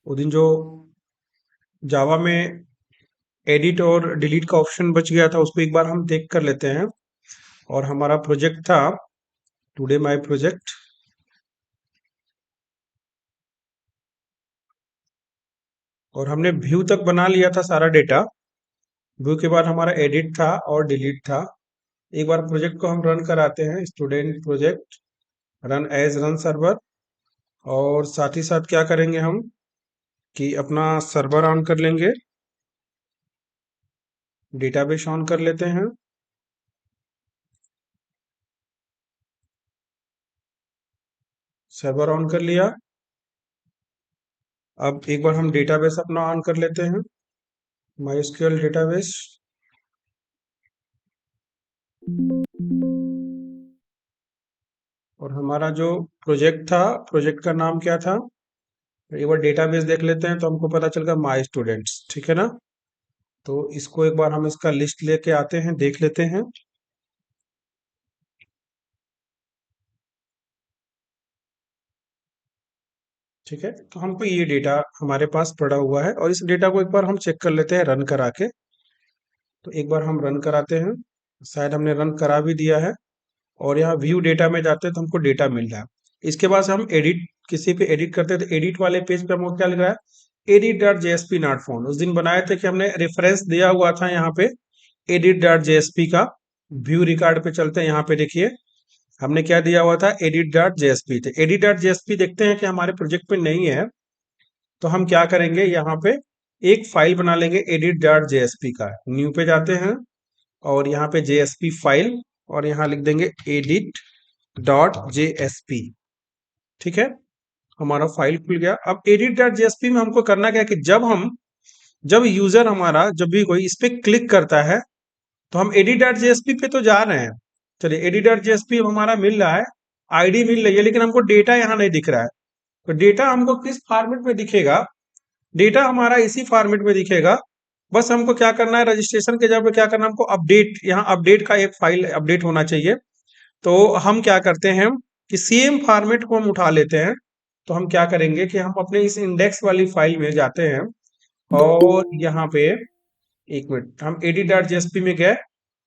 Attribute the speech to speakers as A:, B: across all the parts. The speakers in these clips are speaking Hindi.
A: वो दिन जो जावा में एडिट और डिलीट का ऑप्शन बच गया था, उसको एक बार हम देख कर लेते हैं। और हमारा प्रोजेक्ट था टुडे माय प्रोजेक्ट। और हमने व्यू तक बना लिया था सारा डेटा। व्यू के बाद हमारा एडिट था और डिलीट था। एक बार प्रोजेक्ट को हम रन कराते हैं, student project run as run server. और साथ ही साथ क्या करेंगे हम कि अपना सर्वर ऑन कर लेंगे, डेटाबेस ऑन कर लेते हैं। सर्वर ऑन कर लिया। अब एक बार हम डेटाबेस अपना ऑन कर लेते हैं, माइस्क्यूएल डेटाबेस। और हमारा जो प्रोजेक्ट था, प्रोजेक्ट का नाम क्या था, एक बार डेटाबेस देख लेते हैं तो हमको पता चल गया माई स्टूडेंट्स, ठीक है ना। तो इसको एक बार हम इसका लिस्ट लेके आते हैं, देख लेते हैं। ठीक है, तो हमको ये डेटा हमारे पास पड़ा हुआ है और इस डेटा को एक बार हम चेक कर लेते हैं रन करा के। तो एक बार हम रन कराते हैं, शायद हमने रन करा भी दिया है। और यहाँ व्यू डेटा में जाते हैं तो हमको डेटा मिल रहा है। इसके बाद हम एडिट, किसी पे एडिट करते हैं तो एडिट वाले पेज पे हमको क्या लिख रहा है, edit dot JSP not found. उस दिन बनाए थे कि हमने रेफरेंस दिया हुआ था यहाँ पे एडिट डॉट जेएसपी का। व्यू रिकॉर्ड पे चलते हैं, यहाँ पे देखिए हमने क्या दिया हुआ था, एडिट डॉट जेएसपी। तो एडिट डॉट जेएसपी देखते हैं कि हमारे प्रोजेक्ट पे नहीं है। तो हम क्या करेंगे, यहाँ पे एक फाइल बना लेंगे एडिट डॉट जेएसपी का। न्यू पे जाते हैं और यहाँ पे जेएसपी फाइल, और यहाँ लिख देंगे एडिट डॉट जेएसपी। ठीक है, हमारा फाइल खुल गया। अब एडिट डॉट जेएसपी में हमको करना क्या है कि जब यूजर हमारा जब भी कोई इस पे क्लिक करता है तो हम एडिट डॉट जेएसपी पे तो जा रहे हैं। चलिए, एडिट डॉट जेएसपी हमारा मिल रहा है, आईडी मिल रही है, लेकिन हमको डेटा यहाँ नहीं दिख रहा है। तो डेटा हमको किस फॉर्मेट में दिखेगा, डेटा हमारा इसी फॉर्मेट में दिखेगा। बस हमको क्या करना है, रजिस्ट्रेशन के जगह पे क्या करना है, हमको अपडेट, यहाँ अपडेट का एक फाइल अपडेट होना चाहिए। तो हम क्या करते हैं कि सेम फॉर्मेट को हम उठा लेते हैं। तो हम क्या करेंगे कि हम अपने इस इंडेक्स वाली फाइल में जाते हैं और यहाँ पे, एक मिनट, हम एडिट डॉट जेएसपी में गए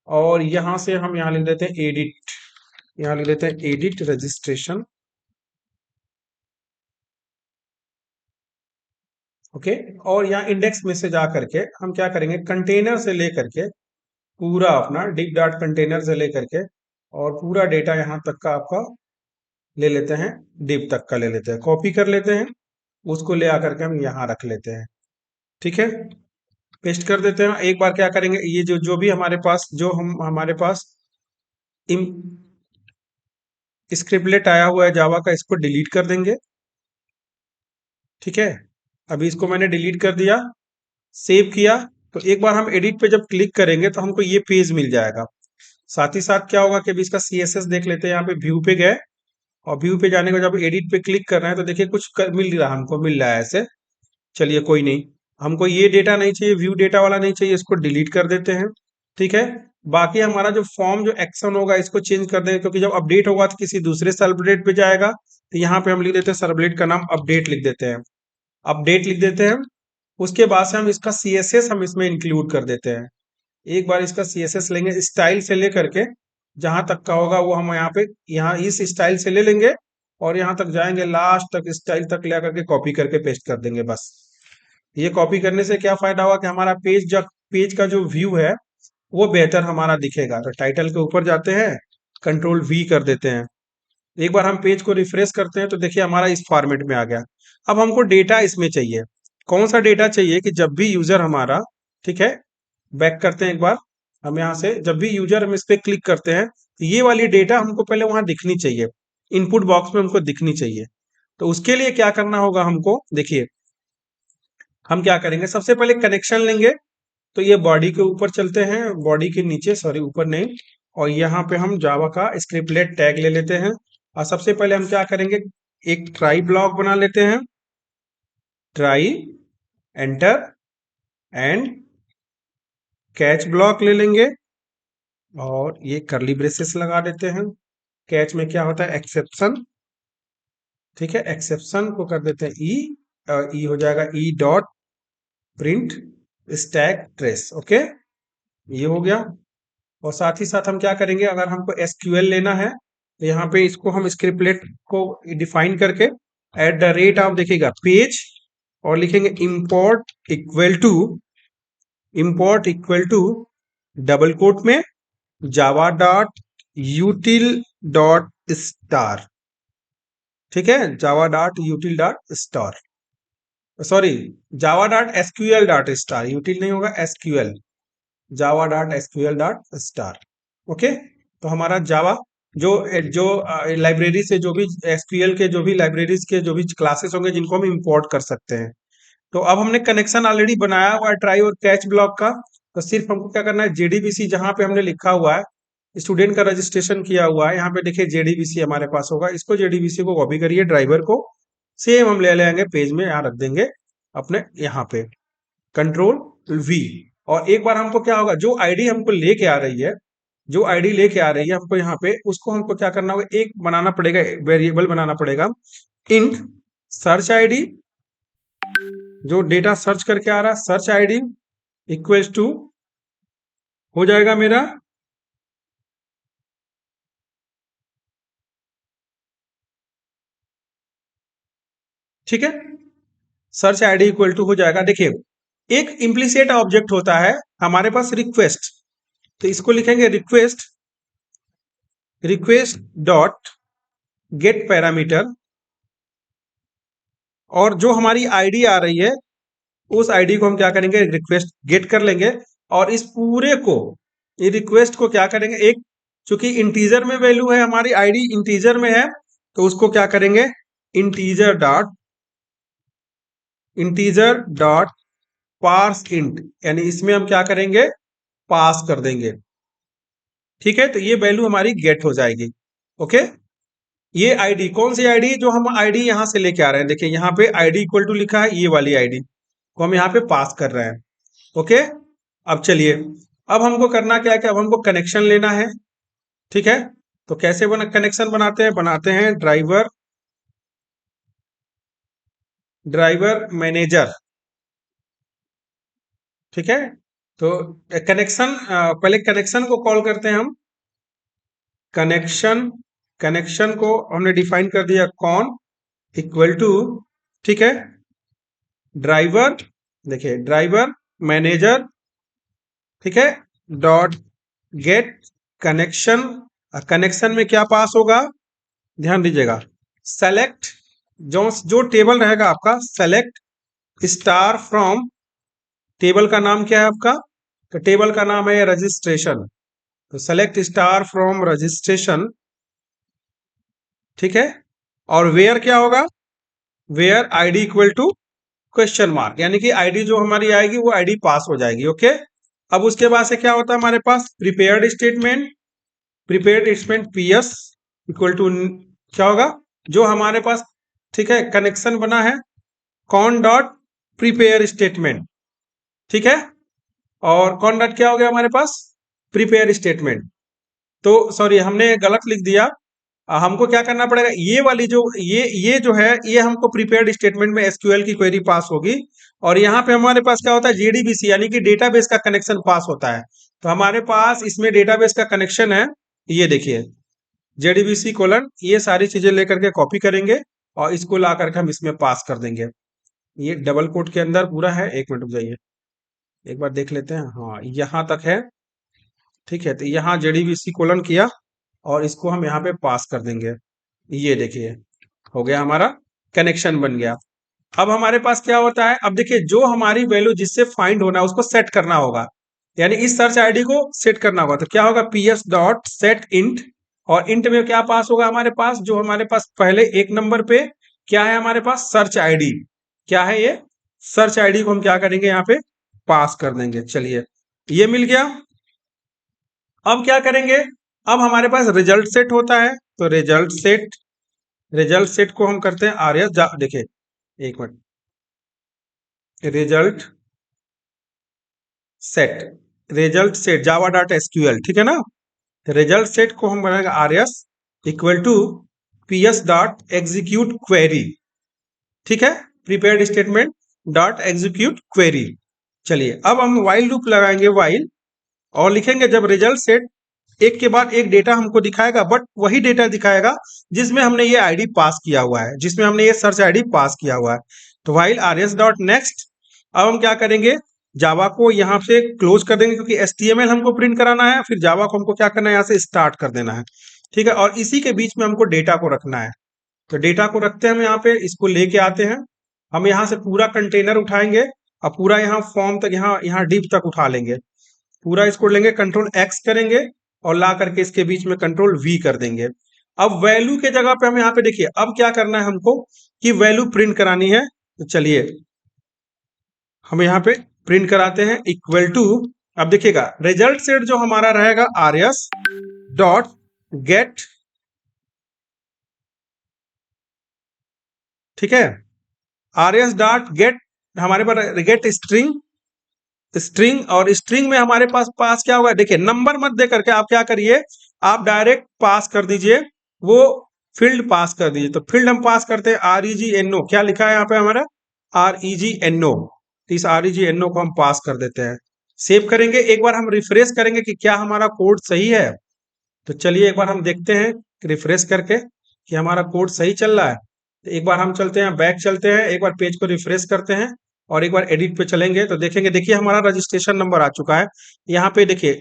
A: और यहाँ से हम यहाँ लिख देते हैं एडिट, यहाँ लिख देते हैं एडिट रजिस्ट्रेशन। ओके, और यहाँ इंडेक्स में से जा करके हम क्या करेंगे, कंटेनर से लेकर के पूरा अपना डिप डॉट कंटेनर से लेकर के और पूरा डेटा यहाँ तक का आपका ले लेते हैं, डिप तक का ले लेते हैं, कॉपी कर लेते हैं, उसको ले आकर के हम यहाँ रख लेते हैं। ठीक है, पेस्ट कर देते हैं। एक बार क्या करेंगे, ये जो जो भी हमारे पास, जो हम हमारे पास स्क्रिप्टलेट आया हुआ है जावा का, इसको डिलीट कर देंगे। ठीक है, अभी इसको मैंने डिलीट कर दिया, सेव किया। तो एक बार हम एडिट पे जब क्लिक करेंगे तो हमको ये पेज मिल जाएगा। साथ ही साथ क्या होगा कि अभी इसका सीएसएस देख लेते हैं। यहाँ पे व्यू पे गए और व्यू पे जाने के बाद जब एडिट पे क्लिक कर रहे हैं तो देखिए कुछ मिल रहा है, हमको मिल रहा है ऐसे। चलिए कोई नहीं, हमको ये डेटा नहीं चाहिए, व्यू डेटा वाला नहीं चाहिए, इसको डिलीट कर देते हैं। ठीक है, बाकी हमारा जो फॉर्म जो एक्शन होगा इसको चेंज कर देंगे, क्योंकि जब अपडेट होगा तो किसी दूसरे सर्वलेट पे जाएगा। तो यहाँ पे हम लिख देते हैं सर्वलेट का नाम अपडेट लिख देते हैं, अपडेट लिख देते हैं। उसके बाद से हम इसका सीएसएस हम इसमें इंक्लूड कर देते हैं। एक बार इसका सीएसएस लेंगे, स्टाइल से लेकर के जहां तक का होगा वो हम यहाँ पे, यहाँ इस स्टाइल से ले लेंगे और यहाँ तक जाएंगे, लास्ट तक स्टाइल तक ले करके कॉपी करके पेस्ट कर देंगे बस। ये कॉपी करने से क्या फायदा हुआ कि हमारा पेज, जब पेज का जो व्यू है वो बेहतर हमारा दिखेगा। तो टाइटल के ऊपर जाते हैं, कंट्रोल वी कर देते हैं। एक बार हम पेज को रिफ्रेश करते हैं तो देखिए हमारा इस फॉर्मेट में आ गया। अब हमको डेटा इसमें चाहिए। कौन सा डेटा चाहिए कि जब भी यूजर हमारा, ठीक है, बैक करते हैं एक बार, हम यहाँ से जब भी यूजर हम इस पे क्लिक करते हैं तो ये वाली डेटा हमको पहले वहां दिखनी चाहिए, इनपुट बॉक्स में हमको दिखनी चाहिए। तो उसके लिए क्या करना होगा हमको, देखिए हम क्या करेंगे, सबसे पहले कनेक्शन लेंगे। तो ये बॉडी के ऊपर चलते हैं, बॉडी के नीचे, सॉरी ऊपर नहीं, और यहाँ पे हम जावा का स्क्रिप्टलेट टैग ले लेते हैं। और सबसे पहले हम क्या करेंगे, एक ट्राई ब्लॉक बना लेते हैं, try, enter, and catch block ले लेंगे और ये करली ब्रेसेस लगा देते हैं। कैच में क्या होता है, एक्सेप्शन। ठीक है, एक्सेप्शन को कर देते हैं ई, ई हो जाएगा E dot print stack trace. Okay, ये हो गया। और साथ ही साथ हम क्या करेंगे, अगर हमको एसक्यूएल लेना है तो यहाँ पे इसको हम स्क्रिप्टलेट को डिफाइन करके एट द रेट आप देखिएगा पेज और लिखेंगे import equal to double quote में Java dot util dot star. ठीक है, Java dot util dot star, sorry Java dot SQL dot star, util नहीं होगा SQL, Java dot SQL dot star. Okay, तो हमारा जावा जो जो लाइब्रेरी से जो भी एसक्यूएल के जो भी लाइब्रेरीज के जो भी क्लासेस होंगे जिनको हम इंपोर्ट कर सकते हैं। तो अब हमने कनेक्शन ऑलरेडी बनाया हुआ है ट्राई और कैच ब्लॉक का, तो सिर्फ हमको क्या करना है, जेडीबीसी जहां पे हमने लिखा हुआ है स्टूडेंट का रजिस्ट्रेशन किया हुआ है, यहाँ पे देखिए जेडीबीसी हमारे पास होगा, इसको जेडीबीसी को कॉपी करिए, ड्राइवर को सेम हम ले लेंगे पेज में, यहाँ रख देंगे अपने यहाँ पे, कंट्रोल वी। और एक बार हमको क्या होगा, जो आईडी हमको लेके आ रही है, जो आईडी लेके आ रही है हमको यहाँ पे, उसको हमको क्या करना होगा, एक बनाना पड़ेगा, वेरिएबल बनाना पड़ेगा, इंट सर्च आईडी, जो डेटा सर्च करके आ रहा है सर्च आईडी इक्वल्स टू हो जाएगा मेरा ठीक है, सर्च आईडी इक्वल टू हो जाएगा। देखिए एक इम्प्लीसिट ऑब्जेक्ट होता है हमारे पास रिक्वेस्ट, तो इसको लिखेंगे रिक्वेस्ट डॉट गेट पैरामीटर, और जो हमारी आईडी आ रही है उस आईडी को हम क्या करेंगे, रिक्वेस्ट गेट कर लेंगे, और इस पूरे को, ये रिक्वेस्ट को क्या करेंगे, एक चूंकि इंटीजर में वैल्यू है, हमारी आईडी इंटीजर में है, तो उसको क्या करेंगे, इंटीजर डॉट पार्स इंट, यानी इसमें हम क्या करेंगे, पास कर देंगे। ठीक है, तो ये वैल्यू हमारी गेट हो जाएगी। ओके, ये आईडी कौन सी आईडी, जो हम आईडी यहां से लेके आ रहे हैं, देखिए यहाँ पे आईडी इक्वल टू लिखा है, ये वाली आईडी को हम यहाँ पे पास कर रहे हैं। ओके, अब चलिए, अब हमको करना क्या है कि अब हमको कनेक्शन लेना है। ठीक है, तो कैसे कनेक्शन बनाते हैं ड्राइवर मैनेजर। ठीक है, तो कनेक्शन, पहले कनेक्शन को कॉल करते हैं हम, कनेक्शन को हमने डिफाइन कर दिया कौन इक्वल टू, ठीक है, ड्राइवर, देखिए ड्राइवर मैनेजर, ठीक है, डॉट गेट कनेक्शन, कनेक्शन में क्या पास होगा, ध्यान दीजिएगा, सेलेक्ट, जो टेबल रहेगा आपका, सेलेक्ट स्टार फ्रॉम, टेबल का नाम क्या है आपका, तो टेबल का नाम है रजिस्ट्रेशन, तो सेलेक्ट स्टार फ्रॉम रजिस्ट्रेशन। ठीक है, और वेयर क्या होगा, where ID equal to question mark, यानी कि आईडी जो हमारी आएगी वो आईडी पास हो जाएगी। ओके, अब उसके बाद से क्या होता है हमारे पास, prepared statement PS equal to क्या होगा, जो हमारे पास, ठीक है, कनेक्शन बना है कॉन डॉट प्रिपेयर स्टेटमेंट। ठीक है, और कॉन डॉट क्या हो गया हमारे पास, प्रिपेयर स्टेटमेंट, तो सॉरी हमने गलत लिख दिया, हमको क्या करना पड़ेगा, ये वाली जो ये जो है, ये हमको प्रिपेयर्ड स्टेटमेंट में एसक्यूएल की क्वेरी पास होगी, और यहाँ पे हमारे पास क्या होता है, जेडीबीसी यानी कि डेटाबेस का कनेक्शन पास होता है। तो हमारे पास इसमें डेटाबेस का कनेक्शन है, ये देखिए जेडीबीसी कोलन, ये सारी चीजें लेकर के कॉपी करेंगे और इसको ला करके हम इसमें पास कर देंगे। ये डबल कोट के अंदर पूरा है, एक मिनट रुक जाइए, एक बार देख लेते हैं, हाँ यहाँ तक है। ठीक है, तो यहाँ जेडीबीसी कोलन किया और इसको हम यहाँ पे पास कर देंगे, ये देखिए हो गया, हमारा कनेक्शन बन गया। अब हमारे पास क्या होता है, अब देखिए जो हमारी वैल्यू जिससे फाइंड होना है उसको सेट करना होगा, यानी इस सर्च आईडी को सेट करना होगा, तो क्या होगा, पीएस डॉट सेट इंट, और इंट में क्या पास होगा हमारे पास, जो हमारे पास पहले एक नंबर पे क्या है हमारे पास, सर्च आईडी, क्या है ये, सर्च आईडी को हम क्या करेंगे, यहाँ पे पास कर देंगे। चलिए ये मिल गया, अब क्या करेंगे, अब हमारे पास रिजल्ट सेट होता है, तो रिजल्ट सेट को हम करते हैं आर एस, देखिए एक minute, result set Java dot SQL, ठीक है ना, रिजल्ट सेट को हम बनाएंगे R S equal to P S dot execute query. ठीक है, prepared statement dot execute query. चलिए अब हम वाइल लूप लगाएंगे, वाइल, और लिखेंगे जब रिजल्ट सेट एक के बाद एक डेटा हमको दिखाएगा, बट वही डेटा दिखाएगा जिसमें हमने ये आईडी पास किया हुआ है, जिसमें हमने ये सर्च आईडी पास किया हुआ है। तो while R S dot next, अब हम क्या करेंगे, जावा को यहाँ से क्लोज कर देंगे क्योंकि HTML हमको प्रिंट कराना है, फिर जावा को हमको क्या करना है, यहाँ से स्टार्ट कर देना है। ठीक है, और इसी के बीच में हमको डेटा को रखना है। तो डेटा को रखते हैं हम यहाँ पे, इसको लेके आते हैं, हम यहाँ से पूरा कंटेनर उठाएंगे और पूरा यहाँ फॉर्म तक, यहाँ डिप तक उठा लेंगे, पूरा इसको लेंगे, कंट्रोल X करेंगे और ला करके इसके बीच में कंट्रोल V कर देंगे। अब वैल्यू के जगह पे हम यहाँ पे देखिए अब क्या करना है हमको कि वैल्यू प्रिंट करानी है। तो चलिए हम यहाँ पे प्रिंट कराते हैं इक्वल टू, अब देखिएगा रिजल्ट सेट जो हमारा रहेगा आरएस डॉट गेट, ठीक है, आरएस डॉट गेट हमारे पास गेट स्ट्रिंग, स्ट्रिंग, और स्ट्रिंग में हमारे पास क्या होगा, देखिए नंबर मत दे करके आप क्या करिए, आप डायरेक्ट पास कर दीजिए, वो फील्ड पास कर दीजिए। तो फील्ड हम पास करते हैं REGNO, क्या लिखा है यहाँ पे हमारा REGNO, तो इस REGNO को हम पास कर देते हैं, सेव करेंगे। एक बार हम रिफ्रेश करेंगे कि क्या हमारा कोड सही है। तो चलिए एक बार हम देखते हैं रिफ्रेश करके कि हमारा कोड सही चल रहा है। तो एक बार हम चलते हैं, बैक चलते हैं, एक बार पेज को रिफ्रेश करते हैं और एक बार एडिट पे चलेंगे तो देखेंगे, देखिए हमारा रजिस्ट्रेशन नंबर आ चुका है यहाँ पे, देखिए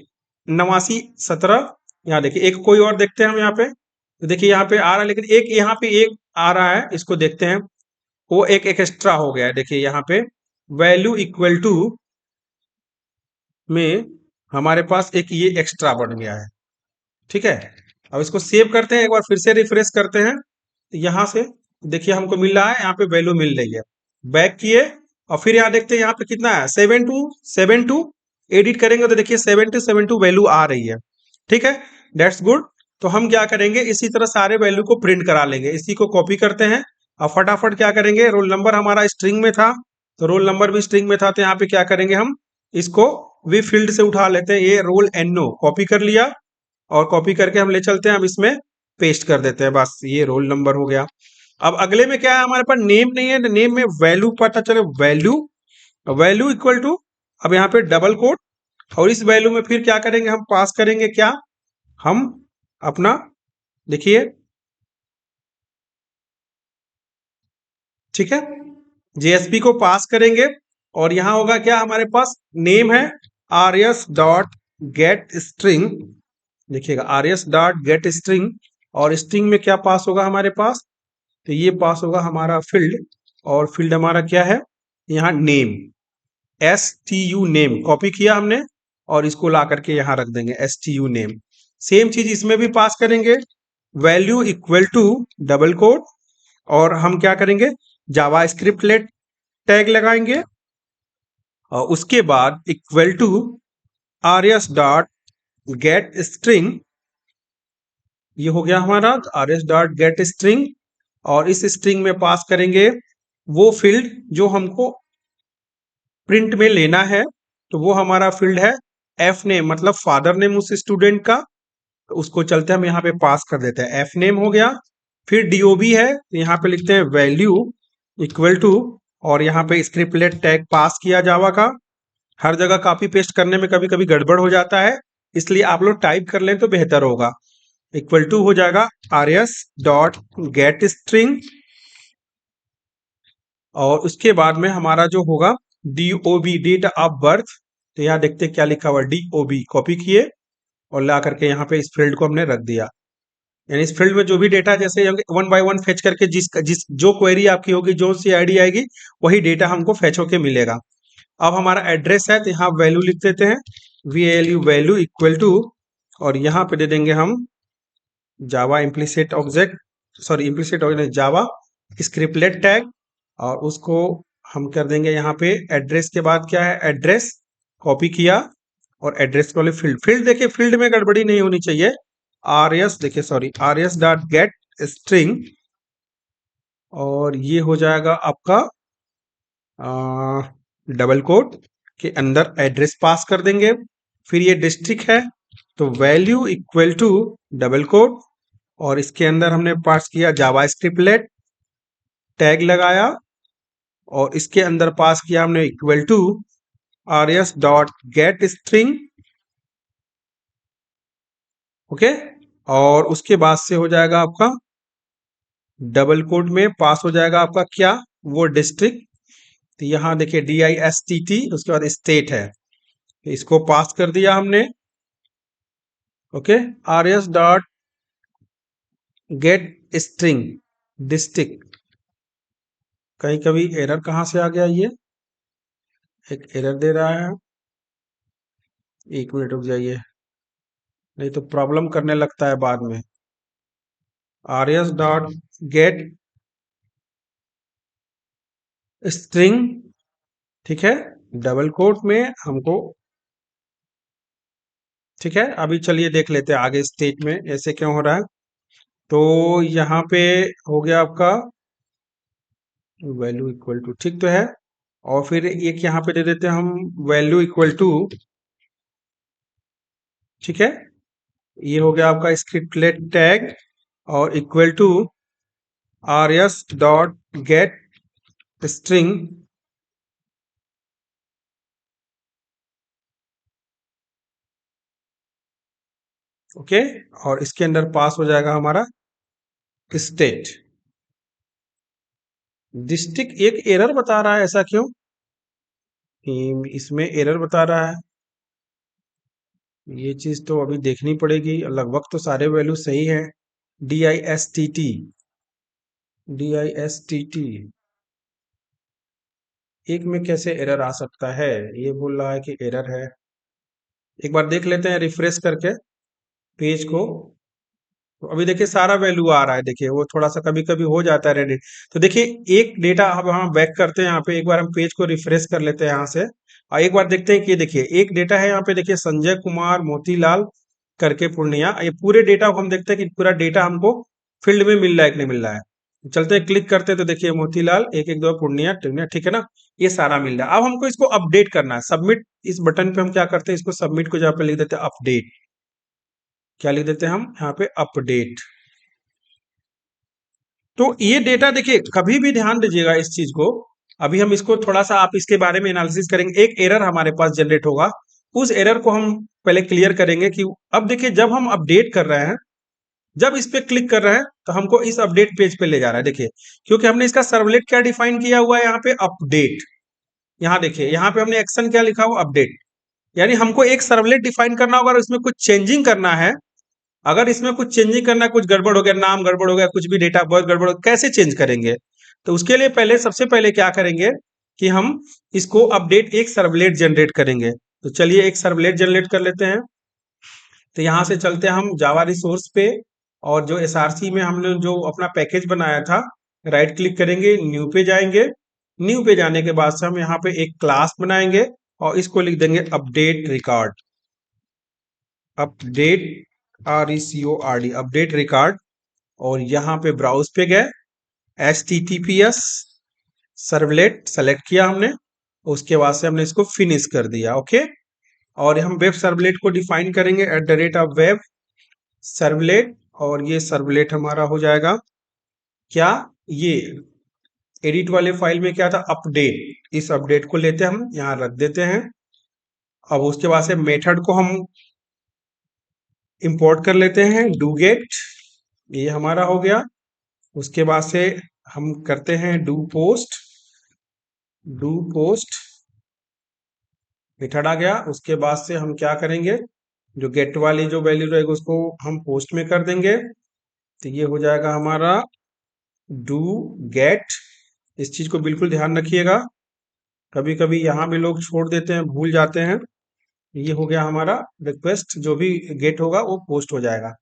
A: 8917। यहाँ देखिए एक कोई और देखते हैं हम यहाँ पे, तो देखिए यहाँ पे आ रहा है, लेकिन एक यहाँ पे एक आ रहा है, इसको देखते हैं, वो एक एक्स्ट्रा हो गया है। देखिए यहाँ पे वैल्यू इक्वल टू में हमारे पास एक ये एक्स्ट्रा बढ़ गया है। ठीक है, अब इसको सेव करते हैं, एक बार फिर से रिफ्रेश करते हैं, तो यहाँ से देखिए हमको मिल रहा है, यहाँ पे वैल्यू मिल रही है। बैक किए और फिर यहाँ देखते हैं यहाँ पे कितना है, 7272, एडिट करेंगे तो देखिए 7272 वैल्यू आ रही है। ठीक है, दैट्स गुड। तो हम क्या करेंगे, इसी तरह सारे वैल्यू को प्रिंट करा लेंगे, इसी को कॉपी करते हैं और फटाफट क्या करेंगे, रोल नंबर हमारा स्ट्रिंग में था तो रोल नंबर भी स्ट्रिंग में था, तो यहाँ पे क्या करेंगे, हम इसको वी फील्ड से उठा लेते हैं, ये रोल NO कॉपी कर लिया और कॉपी करके हम ले चलते हैं, अब इसमें पेस्ट कर देते हैं, बस ये रोल नंबर हो गया। अब अगले में क्या है, हमारे पास नेम नहीं है, नेम में वैल्यू पता चले, वैल्यू, वैल्यू इक्वल टू, अब यहाँ पे डबल कोट, और इस वैल्यू में फिर क्या करेंगे, हम पास करेंगे क्या, हम अपना देखिए, ठीक है, JSP को पास करेंगे और यहाँ होगा क्या, हमारे पास नेम है RS डॉट गेट स्ट्रिंग, देखिएगा RS डॉट गेट स्ट्रिंग, और स्ट्रिंग में क्या पास होगा हमारे पास, तो ये पास होगा हमारा फील्ड, और फील्ड हमारा क्या है, यहाँ नेम, STU नेम कॉपी किया हमने और इसको ला करके यहाँ रख देंगे STU नेम। सेम चीज इसमें भी पास करेंगे, value equal to double quote, और हम क्या करेंगे, जावा स्क्रिप्ट लेट टैग लगाएंगे और उसके बाद equal to RS dot get string, ये हो गया हमारा RS डॉट गेट स्ट्रिंग, और इस स्ट्रिंग में पास करेंगे वो फील्ड जो हमको प्रिंट में लेना है, तो वो हमारा फील्ड है F नेम, मतलब फादर नेम उस स्टूडेंट का, तो उसको चलते हम यहाँ पे पास कर देते हैं, F नेम हो गया। फिर DOB है, तो यहाँ पे लिखते हैं वैल्यू इक्वल टू, और यहाँ पे स्क्रिप्टलेट टैग पास किया जावा का। हर जगह कॉपी पेस्ट करने में कभी कभी गड़बड़ हो जाता है, इसलिए आप लोग टाइप कर लें तो बेहतर होगा। इक्वल टू हो जाएगा RS डॉट गेट स्ट्रिंग, और उसके बाद में हमारा जो होगा DOB डेट ऑफ बर्थ, तो यहाँ देखते क्या लिखा हुआ, DOB कॉपी किए और ला करके यहाँ पे इस फील्ड को हमने रख दिया। यानी इस फील्ड में जो भी डेटा जैसे वन बाय वन फेच करके जिस जो क्वेरी आपकी होगी, जो सी आईडी आएगी, वही डेटा हमको फेच होके मिलेगा। अब हमारा एड्रेस है, तो यहाँ वैल्यू लिख देते हैं, VALU वैल्यू इक्वल टू, और यहाँ पे दे देंगे हम Java implicit object, sorry implicit object Java scriptlet tag, और उसको हम कर देंगे यहाँ पे एड्रेस के बाद क्या है, एड्रेस कॉपी किया और एड्रेस वाले फील्ड, फील्ड देखिए फील्ड में गड़बड़ी नहीं होनी चाहिए, RS देखिए sorry RS dot get string, और ये हो जाएगा आपका डबल कोट के अंदर एड्रेस पास कर देंगे। फिर ये डिस्ट्रिक्ट है, तो value equal to double quote, और इसके अंदर हमने पास किया जावा स्क्रिप्टलेट टैग लगाया, और इसके अंदर पास किया हमने equal to rs dot get string, okay. और उसके बाद से हो जाएगा आपका डबल कोट में पास हो जाएगा आपका क्या, वो डिस्ट्रिक्ट। तो यहाँ देखिए DISTT, उसके बाद स्टेट है, इसको पास कर दिया हमने, okay. rs dot get string district. कहीं कभी एरर कहाँ से आ गया, ये एक एरर दे रहा है, 1 मिनट रुक जाइए, नहीं तो प्रॉब्लम करने लगता है बाद में। rs डॉट गेट स्ट्रिंग, ठीक है, डबल कोट में हमको, ठीक है। अभी चलिए देख लेते हैं आगे स्टेट में ऐसे क्यों हो रहा है। तो यहाँ पे हो गया आपका वैल्यू इक्वल टू, ठीक तो है। और फिर एक यहाँ पे दे देते हैं हम वैल्यू इक्वल टू, ठीक है। ये हो गया आपका स्क्रिप्टलेट टैग और equal to rs dot get string, okay. और इसके अंदर पास हो जाएगा हमारा स्टेट। डिस्ट्रिक्ट एक एरर बता रहा है, ऐसा क्यों, इसमें एरर बता रहा है, ये चीज तो अभी देखनी पड़ेगी। लगभग तो सारे वैल्यू सही है। DISTT, DISTT एक में कैसे एरर आ सकता है, ये बोल रहा है कि एरर है। एक बार देख लेते हैं रिफ्रेश करके पेज को। तो अभी देखिए सारा वैल्यू आ रहा है, देखिए वो थोड़ा सा कभी कभी हो जाता है रेडी। तो देखिए एक डेटा अब हम बैक करते हैं यहाँ पे, एक बार हम पेज को रिफ्रेश कर लेते हैं यहाँ से, और एक बार देखते हैं कि देखिए एक डेटा है यहाँ पे, देखिए संजय कुमार मोतीलाल करके पूर्णिया, ये पूरे डेटा को हम देखते हैं कि पूरा डेटा हमको फील्ड में मिल रहा है कि नहीं मिल रहा है। चलते हैं क्लिक करते हैं तो देखिए मोतीलाल 112 पूर्णिया पूर्णिया, ठीक है ना, ये सारा मिल रहा है। अब हमको इसको अपडेट करना है, सबमिट, इस बटन पे हम क्या करते हैं, इसको सबमिट को जहाँ पे लिख देते हैं अपडेट, क्या लिख देते हैं हम यहाँ पे अपडेट। तो ये डेटा देखिए कभी भी ध्यान दीजिएगा इस चीज को, अभी हम इसको थोड़ा सा आप इसके बारे में एनालिसिस करेंगे। एक एरर हमारे पास जनरेट होगा, उस एरर को हम पहले क्लियर करेंगे कि अब देखिए जब हम अपडेट कर रहे हैं, जब इस पे क्लिक कर रहे हैं तो हमको इस अपडेट पेज पे ले जा रहा है, देखिए क्योंकि हमने इसका सर्वलेट क्या डिफाइन किया हुआ है यहाँ पे अपडेट। यहाँ देखिए यहाँ पे हमने एक्शन क्या लिखा हुआ अपडेट, यानी हमको एक सर्वलेट डिफाइन करना होगा और इसमें कुछ चेंजिंग करना है। अगर इसमें कुछ चेंजिंग करना है, कुछ गड़बड़ हो गया, नाम गड़बड़ हो गया, कुछ भी डेटा बर्थ गड़बड़ हो गया, कैसे चेंज करेंगे। तो उसके लिए पहले सबसे पहले क्या करेंगे कि हम इसको अपडेट एक सर्वलेट जनरेट करेंगे। तो चलिए एक सर्वलेट जनरेट कर लेते हैं। तो यहाँ से चलते हैं हम जावा रिसोर्स पे, और जो SRC में हमने जो अपना पैकेज बनाया था, राइट क्लिक करेंगे, न्यू पे जाएंगे। न्यू पे जाने के बाद से हम यहाँ पे एक क्लास बनाएंगे और इसको लिख देंगे update record, update RECORD, update record. और यहाँ पे ब्राउज पे गए, HTTPS सर्वलेट सेलेक्ट किया हमने, उसके बाद से हमने इसको फिनिश कर दिया, ओके। और हम वेब सर्वलेट को डिफाइन करेंगे @वेब सर्वलेट, और ये सर्वलेट हमारा हो जाएगा क्या, ये एडिट वाले फाइल में क्या था अपडेट, इस अपडेट को लेते हैं हम यहाँ रख देते हैं। अब उसके बाद से मेथड को हम इंपोर्ट कर लेते हैं डूगेट, ये हमारा हो गया। उसके बाद से हम करते हैं do post, do post method आ गया। उसके बाद से हम क्या करेंगे, जो गेट वाली जो वैल्यू रहेगी उसको हम पोस्ट में कर देंगे। तो ये हो जाएगा हमारा डू गेट, इस चीज को बिल्कुल ध्यान रखिएगा, कभी कभी यहाँ भी लोग छोड़ देते हैं, भूल जाते हैं। ये हो गया हमारा रिक्वेस्ट, जो भी गेट होगा वो पोस्ट हो जाएगा।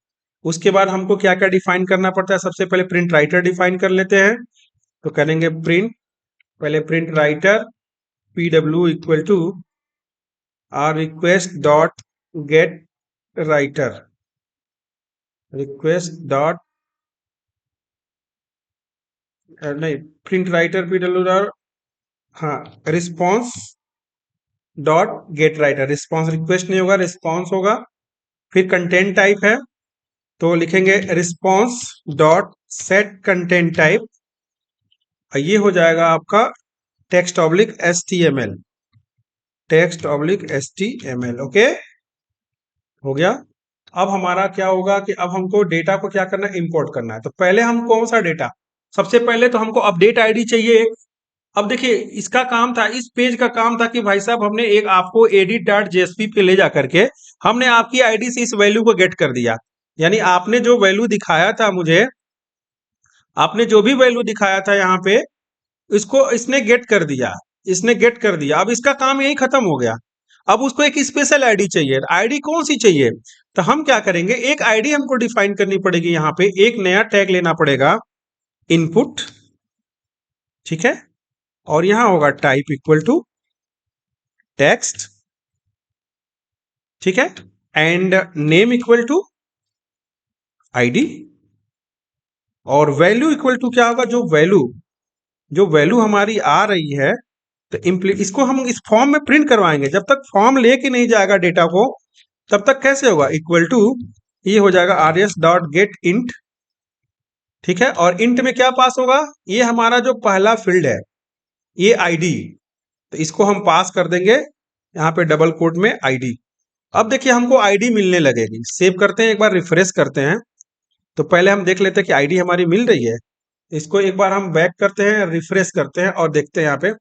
A: उसके बाद हमको क्या क्या डिफाइन करना पड़ता है, सबसे पहले प्रिंट राइटर डिफाइन कर लेते हैं। तो करेंगे प्रिंट, पहले print writer PW equal to R request dot get writer, request dot नहीं, प्रिंट राइटर PW डॉट, हाँ, response dot get writer, response request नहीं होगा, रिस्पॉन्स होगा। फिर कंटेंट टाइप है, तो लिखेंगे response dot set content type, ये हो जाएगा आपका text oblique HTML, text oblique HTML। Okay, हो गया। अब हमारा क्या होगा कि अब हमको डेटा को क्या करना है, इंपोर्ट करना है। तो पहले हम कौन सा डेटा, सबसे पहले तो हमको अपडेट आईडी चाहिए। अब देखिए इसका काम था, इस पेज का काम था कि भाई साहब हमने एक आपको edit.jsp पे ले जा करके हमने आपकी आईडी से इस वैल्यू को गेट कर दिया। यानी आपने जो वैल्यू दिखाया था मुझे, आपने जो भी वैल्यू दिखाया था यहाँ पे, इसको इसने गेट कर दिया, इसने गेट कर दिया। अब इसका काम यही खत्म हो गया। अब उसको एक स्पेशल आईडी चाहिए। आईडी कौन सी चाहिए? तो हम क्या करेंगे, एक आईडी हमको डिफाइन करनी पड़ेगी। यहाँ पे एक नया टैग लेना पड़ेगा, इनपुट, ठीक है, और यहां होगा टाइप इक्वल टू टेक्स्ट, ठीक है, and name equal to ID, और वैल्यू इक्वल टू क्या होगा, जो वैल्यू हमारी आ रही है, तो इसको हम इस फॉर्म में प्रिंट करवाएंगे। जब तक फॉर्म लेके नहीं जाएगा डेटा को, तब तक कैसे होगा, इक्वल टू ये हो जाएगा rs डॉट गेट इंट, ठीक है। और इंट में क्या पास होगा, ये हमारा जो पहला फील्ड है, ये आईडी, तो इसको हम पास कर देंगे यहाँ पे डबल कोट में आईडी। अब देखिए हमको आईडी मिलने लगेगी। सेव करते हैं, एक बार रिफ्रेश करते हैं, तो पहले हम देख लेते हैं कि आईडी हमारी मिल रही है। इसको एक बार हम बैक करते हैं, रिफ्रेश करते हैं और देखते हैं यहाँ पे,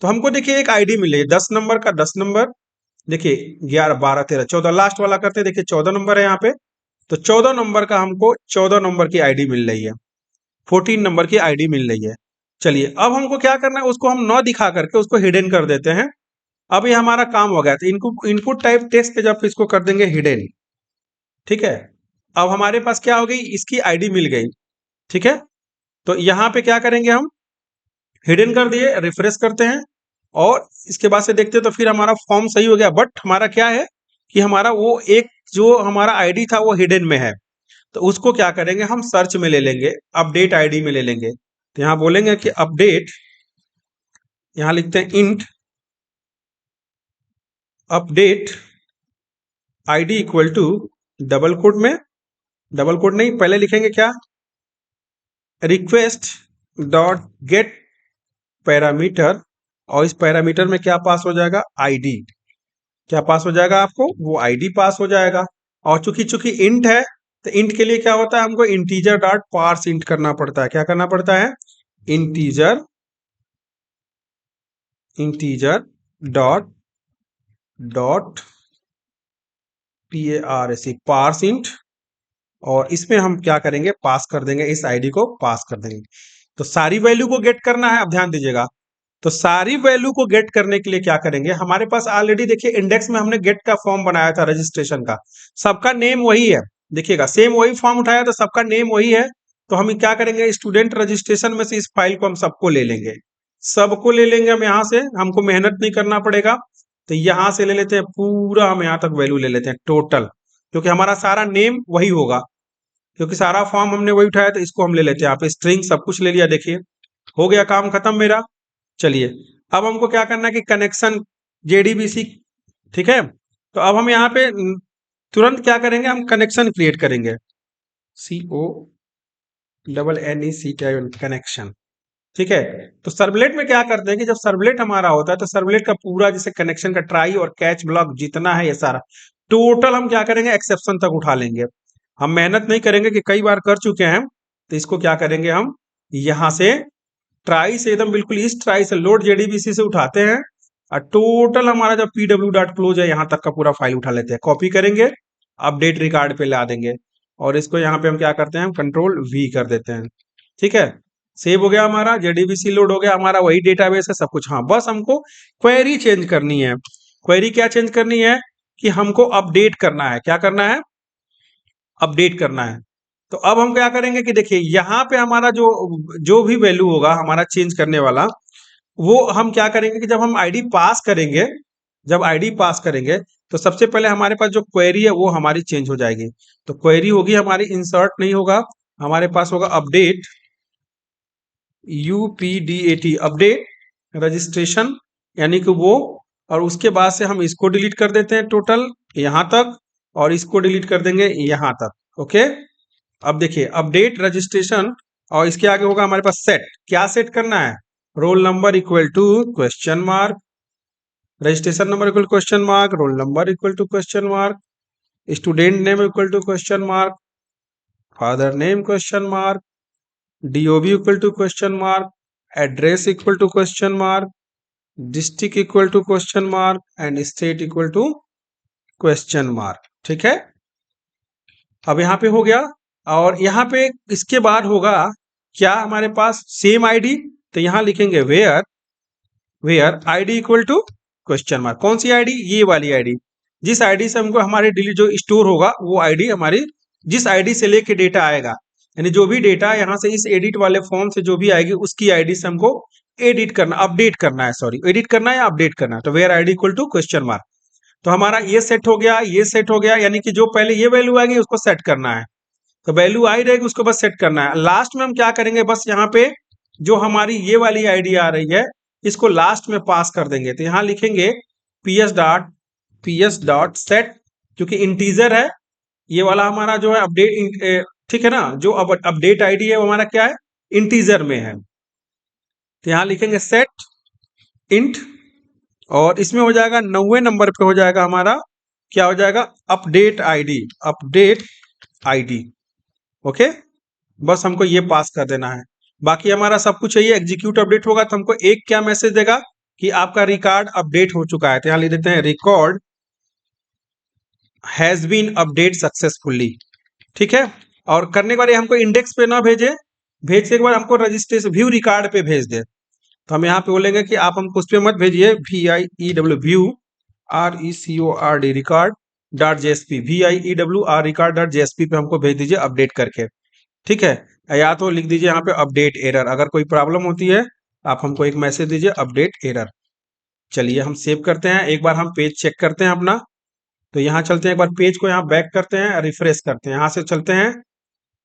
A: तो हमको देखिए एक आईडी मिल रही है 10 नंबर का, 10 नंबर, देखिए 11 12 13 14, लास्ट वाला करते हैं, देखिए 14 नंबर है यहाँ पे। तो 14 नंबर का हमको 14 नंबर की आईडी मिल रही है, 14 नंबर की आईडी मिल रही है। चलिए अब हमको क्या करना है, उसको हम न दिखा करके उसको हिडन कर देते हैं। अब ये हमारा काम हो गया। तो इनको इनपुट टाइप टेक्स्ट पे जब इसको कर देंगे हिडन, ठीक है। अब हमारे पास क्या हो गई, इसकी आईडी मिल गई, ठीक है। तो यहाँ पे क्या करेंगे, हम हिडन कर दिए, रिफ्रेश करते हैं और इसके बाद से देखते हैं, तो फिर हमारा फॉर्म सही हो गया। बट हमारा क्या है कि हमारा वो एक जो हमारा आईडी था वो हिडन में है, तो उसको क्या करेंगे, हम सर्च में ले लेंगे, अपडेट आईडी में ले लेंगे। तो यहाँ बोलेंगे कि अपडेट, यहाँ लिखते हैं int update ID equal to double quote में, डबल कोट नहीं, पहले लिखेंगे क्या, रिक्वेस्ट डॉट गेट पैरामीटर, और इस पैरामीटर में क्या पास हो जाएगा, आईडी। क्या पास हो जाएगा आपको, वो आईडी पास हो जाएगा। और चूंकि चूंकि इंट है, तो इंट के लिए क्या होता है, हमको इंटीजर डॉट पार्स इंट करना पड़ता है। क्या करना पड़ता है, integer, integer dot dot parse int, और इसमें हम क्या करेंगे, पास कर देंगे, इस आईडी को पास कर देंगे। तो सारी वैल्यू को गेट करना है। अब ध्यान दीजिएगा, तो सारी वैल्यू को गेट करने के लिए क्या करेंगे, हमारे पास ऑलरेडी देखिए इंडेक्स में हमने गेट का फॉर्म बनाया था रजिस्ट्रेशन का, सबका नेम वही है, देखिएगा सेम वही फॉर्म उठाया तो सबका नेम वही है। तो हम क्या करेंगे, स्टूडेंट रजिस्ट्रेशन में से इस फाइल को हम सबको ले लेंगे, सबको ले लेंगे हम यहाँ से, हमको मेहनत नहीं करना पड़ेगा। तो यहाँ से ले लेते हैं पूरा, हम यहाँ तक वैल्यू ले लेते हैं टोटल, क्योंकि हमारा सारा नेम वही होगा, क्योंकि सारा फॉर्म हमने वही उठाया। तो इसको हम ले लेते हैं, यहाँ पे स्ट्रिंग सब कुछ ले लिया, देखिए हो गया काम खत्म मेरा। चलिए अब हमको क्या करना है कि कनेक्शन JDBC, ठीक है। तो अब हम यहाँ पे तुरंत क्या करेंगे, हम कनेक्शन क्रिएट करेंगे, CONNECT कनेक्शन, ठीक है। तो सर्वलेट में क्या करते हैं कि जब सर्वलेट हमारा होता है, तो सर्वलेट का पूरा जैसे कनेक्शन का ट्राई और कैच ब्लॉक जितना है ये सारा टोटल हम क्या करेंगे, एक्सेप्शन तक उठा लेंगे। हम मेहनत नहीं करेंगे कि कई बार कर चुके हैं। तो इसको क्या करेंगे, हम यहां से ट्राई से एकदम बिल्कुल इस ट्राई से लोड JDBC से उठाते हैं, और टोटल हमारा जब pw.close है यहाँ तक का पूरा फाइल उठा लेते हैं, कॉपी करेंगे, अपडेट रिकॉर्ड पे ला देंगे, और इसको यहाँ पे हम क्या करते हैं, Ctrl+V कर देते हैं, ठीक है। सेव हो गया हमारा, JDBC लोड हो गया, हमारा वही डेटाबेस है सब कुछ। हाँ बस हमको क्वेरी चेंज करनी है। क्वेरी क्या चेंज करनी है कि हमको अपडेट करना है। क्या करना है, अपडेट करना है। तो अब हम क्या करेंगे कि देखिए यहाँ पे हमारा जो जो भी वैल्यू होगा हमारा चेंज करने वाला, वो हम क्या करेंगे कि जब हम आईडी पास करेंगे, जब आईडी पास करेंगे, तो सबसे पहले हमारे पास जो क्वेरी है वो हमारी चेंज हो जाएगी। तो क्वेरी होगी हमारी, इंसर्ट नहीं होगा, हमारे पास होगा अपडेट UPDAT, अपडेट रजिस्ट्रेशन, यानी कि वो, और उसके बाद से हम इसको डिलीट कर देते हैं टोटल यहाँ तक, और इसको डिलीट कर देंगे यहाँ तक। ओके, अब देखिए अपडेट रजिस्ट्रेशन, और इसके आगे होगा हमारे पास सेट। क्या सेट करना है, roll number equal to question mark, registration number equal question mark, roll number equal to question mark, student name equal to question mark, father name question mark, DOB equal to question mark, address equal to question mark, district equal to question mark and state equal to question mark. ठीक है, अब यहाँ पे हो गया। और यहाँ पे इसके बाद होगा क्या हमारे पास सेम आईडी, तो यहाँ लिखेंगे where ID equal to question mark. कौन सी आईडी? ये वाली आईडी, जिस आईडी से हमको हमारे डिलीट जो स्टोर होगा वो आईडी हमारी, जिस आईडी से लेके डेटा आएगा, यानी जो भी डेटा यहाँ से इस एडिट वाले फॉर्म से जो भी आएगी उसकी आईडी से हमको एडिट करना, अपडेट करना है, सॉरी एडिट करना है या अपडेट करना है। तो where ID equal to question mark. तो हमारा ये सेट हो गया, ये सेट हो गया, यानी कि जो पहले ये वैल्यू आएगी उसको सेट करना है। तो वैल्यू आई रहेगी उसको बस सेट करना है। लास्ट में हम क्या करेंगे, बस यहाँ पे जो हमारी ये वाली आईडी आ रही है इसको लास्ट में पास कर देंगे। तो यहाँ लिखेंगे ps डॉट सेट, क्योंकि इंटीजर है ये वाला हमारा जो है अपडेट, ठीक है ना, जो अब अपडेट आईडी है वो हमारा क्या है, इंटीजर में है। तो यहाँ लिखेंगे सेट इंट, और इसमें हो जाएगा 90 नंबर पे हो जाएगा हमारा, क्या हो जाएगा, अपडेट आईडी। ओके, बस हमको ये पास कर देना है, बाकी हमारा सब कुछ है। ये एग्जीक्यूट अपडेट होगा तो हमको एक क्या मैसेज देगा कि आपका रिकॉर्ड अपडेट हो चुका है। तो यहां लिख देते हैं record has been update successfully. ठीक है, और करने के बाद हमको इंडेक्स पे ना भेजे, भेजने के बाद हमको रजिस्ट्रेशन व्यू रिकॉर्ड पे भेज दे। तो हम यहाँ पे बोलेंगे कि आप हमको उस पर मत भेजिए, VIEW view RECORD record dot JSP, VIEWR record dot JSP पे हमको भेज दीजिए अपडेट करके। ठीक है, या तो लिख दीजिए यहाँ पे अपडेट एरर, अगर कोई प्रॉब्लम होती है आप हमको एक मैसेज दीजिए अपडेट एरर। चलिए हम सेव करते हैं, एक बार हम पेज चेक करते हैं अपना। तो यहाँ चलते हैं, एक बार पेज को यहाँ बैक करते हैं, रिफ्रेश करते हैं, यहाँ से चलते हैं।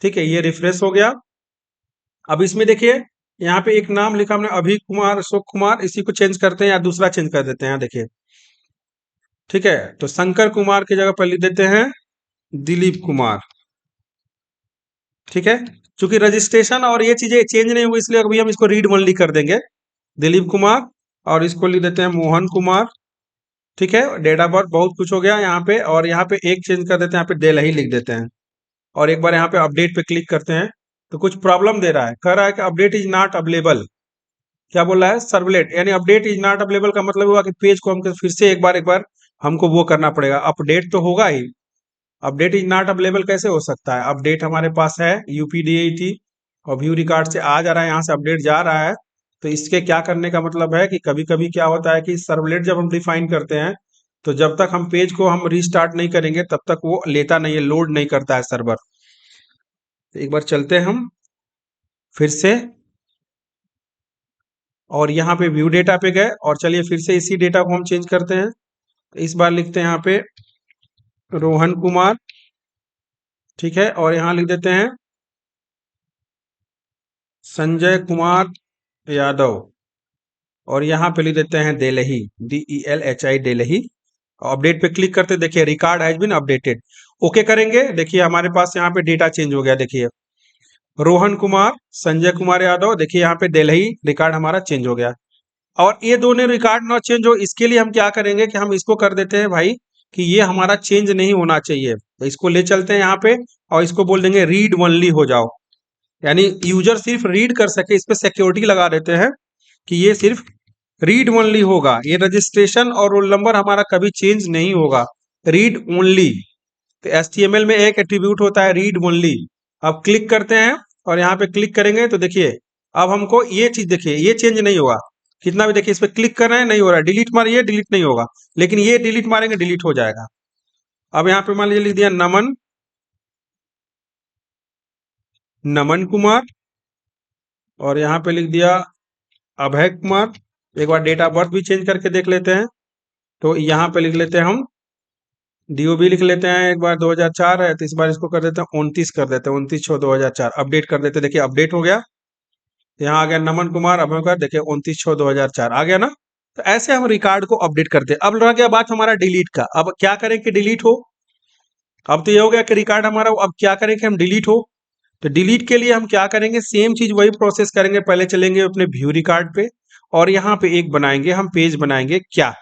A: ठीक है, ये रिफ्रेश हो गया। अब इसमें देखिए यहाँ पे एक नाम लिखा हमने अभी कुमार, अशोक कुमार, इसी को चेंज करते हैं या दूसरा चेंज कर देते हैं। देखिए ठीक है, तो शंकर कुमार की जगह पर लिख देते हैं दिलीप कुमार। ठीक है, चूंकि रजिस्ट्रेशन और ये चीजें चेंज नहीं हुई इसलिए अभी हम इसको रीड ओनली कर देंगे, दिलीप कुमार, और इसको लिख देते हैं मोहन कुमार। ठीक है, डेट ऑफ बर्थ बहुत कुछ हो गया यहाँ पे, और यहाँ पे एक चेंज कर देते हैं, यहाँ पे दिल्ली लिख देते हैं, और एक बार यहाँ पे अपडेट पे क्लिक करते हैं। तो कुछ प्रॉब्लम दे रहा है, कह रहा है कि अपडेट इज नॉट अवेलेबल। क्या बोल रहा है, सर्वलेट, यानी अपडेट इज नॉट अवेलेबल का मतलब हुआ कि पेज को हमको फिर से एक बार हमको वो करना पड़ेगा, अपडेट तो होगा ही। अपडेट इज नॉट अवेलेबल कैसे हो सकता है, अपडेट हमारे पास है UPDAT और व्यू रिकॉर्ड से आ जा रहा है, यहाँ से अपडेट जा रहा है। तो इसके क्या करने का मतलब है कि कभी कभी क्या होता है कि सर्वलेट जब हम डिफाइन करते हैं तो जब तक हम पेज को हम रीस्टार्ट नहीं करेंगे तब तक वो लेता नहीं है, लोड नहीं करता है सर्वर। तो एक बार चलते हैं हम फिर से, और यहाँ पे व्यू डेटा पे गए, और चलिए फिर से इसी डेटा को हम चेंज करते हैं। तो इस बार लिखते हैं यहाँ पे रोहन कुमार। ठीक है, और यहाँ लिख देते हैं संजय कुमार यादव, और यहाँ पे लिख देते हैं देलही, DELHI देलही। अपडेट पे क्लिक करते देखिए record has been updated. Okay करेंगे, देखिए हमारे पास यहाँ पे डेटा चेंज हो गया। देखिए रोहन कुमार, संजय कुमार यादव, देखिए यहाँ पे दिल्ली रिकॉर्ड हमारा चेंज हो गया। और ये दोनों रिकॉर्ड ना चेंज हो इसके लिए हम क्या करेंगे कि हम इसको कर देते हैं भाई कि ये हमारा चेंज नहीं होना चाहिए, तो इसको ले चलते हैं यहाँ पे और इसको बोल देंगे रीड ओनली हो जाओ, यानी यूजर सिर्फ रीड कर सके, इस पे सिक्योरिटी लगा देते हैं कि ये सिर्फ रीड ओनली होगा, ये रजिस्ट्रेशन और रोल नंबर हमारा कभी चेंज नहीं होगा, रीड ओनली। तो HTML में एक एट्रीब्यूट होता है रीड ओनली। अब क्लिक करते हैं और यहाँ पे क्लिक करेंगे तो देखिए अब हमको ये चीज, देखिए ये चेंज नहीं होगा, कितना भी देखिए इस पे क्लिक कर रहे हैं नहीं हो रहा है, डिलीट मारिए डिलीट नहीं होगा, लेकिन ये डिलीट मारेंगे डिलीट हो जाएगा। अब यहाँ पे मान लीजिए लिख दिया नमन कुमार, और यहाँ पे लिख दिया अभय कुमार। एक बार डेट ऑफ बर्थ भी चेंज करके देख लेते हैं, तो यहाँ पे लिख लेते हैं हम DOB लिख लेते हैं, एक बार 2004 है तो इस बार इसको कर देते हैं 29 कर देते हैं, 29/6/2004 अपडेट कर देते हैं। देखिए अपडेट हो गया, यहाँ आ गया नमन कुमार अभयकर, देखिए 29/6/2004 आ गया ना। तो ऐसे हम रिकॉर्ड को अपडेट करते हैं। अब रह गया बात हमारा डिलीट का, अब क्या करें कि डिलीट हो। अब तो ये हो गया कि रिकॉर्ड हमारा, अब क्या करें कि हम डिलीट हो। तो डिलीट के लिए हम क्या करेंगे, सेम चीज वही प्रोसेस करेंगे। पहले चलेंगे अपने व्यू रिकॉर्ड पे और यहाँ पे एक बनाएंगे, हम पेज बनाएंगे क्या।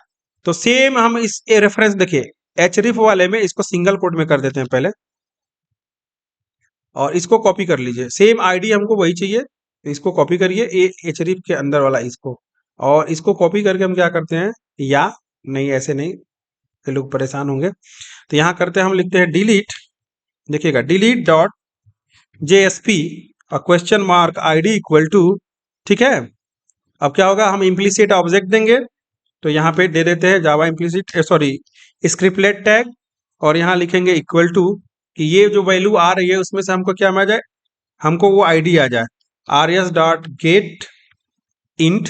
A: तो सेम हम इस रेफरेंस देखिए एचरिफ वाले में इसको सिंगल कोट में कर देते हैं पहले, और इसको कॉपी कर लीजिए। सेम आईडी हमको वही चाहिए, तो इसको कॉपी करिए एचरिफ के अंदर वाला इसको, और इसको कॉपी करके हम क्या करते हैं, या नहीं ऐसे नहीं, ये लोग परेशान होंगे। तो यहाँ करते हैं, हम लिखते हैं डिलीट, देखिएगा delete dot JSP question mark ID equal to, ठीक है। अब क्या होगा, हम इम्प्लीसिट ऑब्जेक्ट देंगे, तो यहाँ पे दे देते हैं जावा इम्प्लीसिट सॉरी स्क्रिप्टलेट टैग, और यहाँ लिखेंगे इक्वल टू कि ये जो वैल्यू आ रही है उसमें से हमको क्या आ जाए, हमको वो आईडी आ जाए, R S dot gate int,